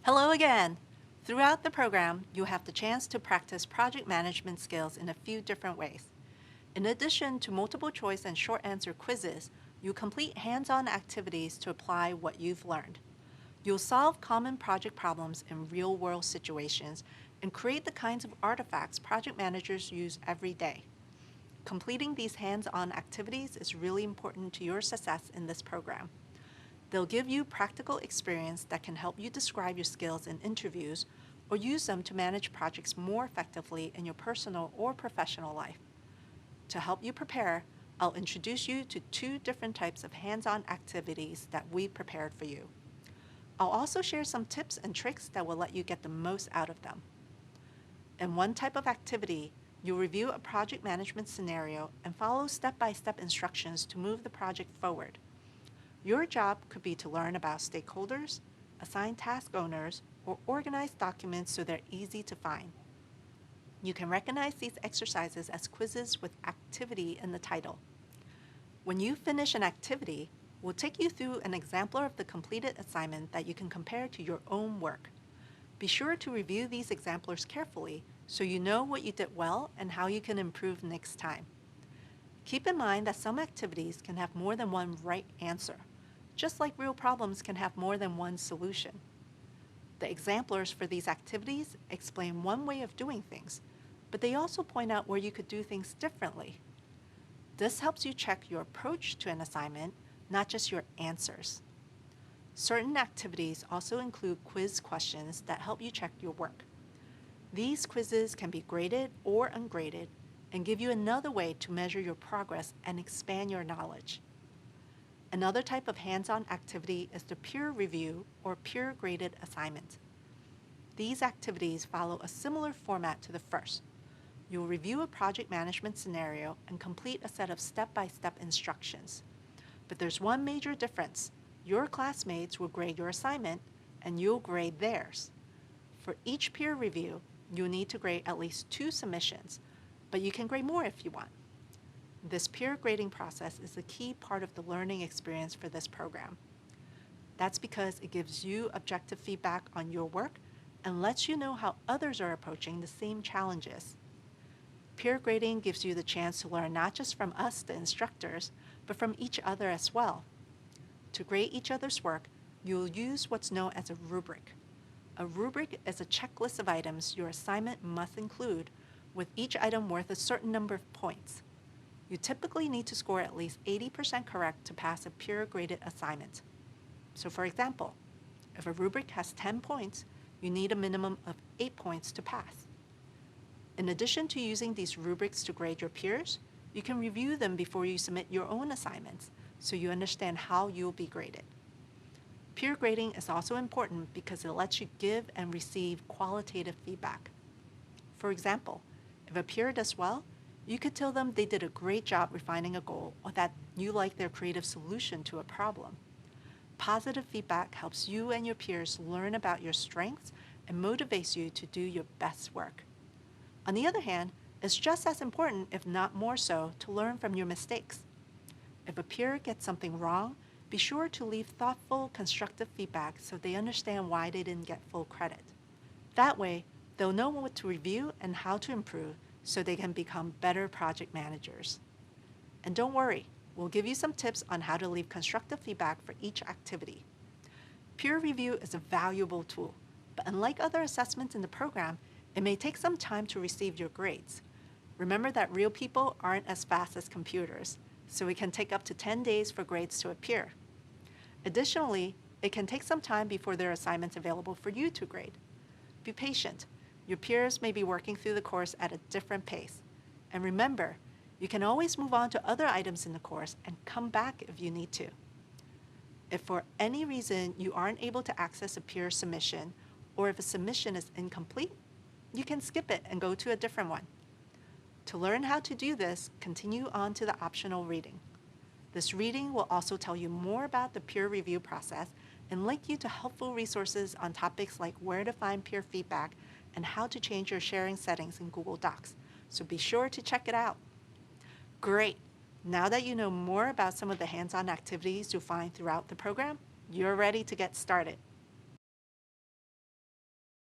Hello again! Throughout the program, you'll have the chance to practice project management skills in a few different ways. In addition to multiple choice and short answer quizzes, you'll complete hands-on activities to apply what you've learned. You'll solve common project problems in real-world situations and create the kinds of artifacts project managers use every day. Completing these hands-on activities is really important to your success in this program. They'll give you practical experience that can help you describe your skills in interviews or use them to manage projects more effectively in your personal or professional life. To help you prepare, I'll introduce you to two different types of hands-on activities that we prepared for you. I'll also share some tips and tricks that will let you get the most out of them. In one type of activity, you'll review a project management scenario and follow step-by-step instructions to move the project forward. Your job could be to learn about stakeholders, assign task owners, or organize documents so they're easy to find. You can recognize these exercises as quizzes with activity in the title. When you finish an activity, we'll take you through an exemplar of the completed assignment that you can compare to your own work. Be sure to review these exemplars carefully so you know what you did well and how you can improve next time. Keep in mind that some activities can have more than one right answer, just like real problems can have more than one solution. The exemplars for these activities explain one way of doing things, but they also point out where you could do things differently. This helps you check your approach to an assignment, not just your answers. Certain activities also include quiz questions that help you check your work. These quizzes can be graded or ungraded and give you another way to measure your progress and expand your knowledge. Another type of hands-on activity is the peer review or peer-graded assignment. These activities follow a similar format to the first. You'll review a project management scenario and complete a set of step-by-step instructions. But there's one major difference. Your classmates will grade your assignment and you'll grade theirs. For each peer review, you'll need to grade at least 2 submissions, but you can grade more if you want. This peer grading process is a key part of the learning experience for this program. That's because it gives you objective feedback on your work and lets you know how others are approaching the same challenges. Peer grading gives you the chance to learn not just from us, the instructors, but from each other as well. To grade each other's work, you'll use what's known as a rubric. A rubric is a checklist of items your assignment must include, with each item worth a certain number of points. You typically need to score at least 80% correct to pass a peer-graded assignment. So for example, if a rubric has 10 points, you need a minimum of 8 points to pass. In addition to using these rubrics to grade your peers, you can review them before you submit your own assignments so you understand how you'll be graded. Peer grading is also important because it lets you give and receive qualitative feedback. For example, if a peer does well, you could tell them they did a great job refining a goal or that you like their creative solution to a problem. Positive feedback helps you and your peers learn about your strengths and motivates you to do your best work. On the other hand, it's just as important, if not more so, to learn from your mistakes. If a peer gets something wrong, be sure to leave thoughtful, constructive feedback so they understand why they didn't get full credit. That way, they'll know what to review and how to improve so they can become better project managers. And don't worry, we'll give you some tips on how to leave constructive feedback for each activity. Peer review is a valuable tool, but unlike other assessments in the program, it may take some time to receive your grades. Remember that real people aren't as fast as computers, so it can take up to 10 days for grades to appear. Additionally, it can take some time before there are assignments available for you to grade. Be patient. Your peers may be working through the course at a different pace. And remember, you can always move on to other items in the course and come back if you need to. If for any reason you aren't able to access a peer submission, or if a submission is incomplete, you can skip it and go to a different one. To learn how to do this, continue on to the optional reading. This reading will also tell you more about the peer review process and link you to helpful resources on topics like where to find peer feedback and how to change your sharing settings in Google Docs, so be sure to check it out. Great! Now that you know more about some of the hands-on activities you'll find throughout the program, you're ready to get started.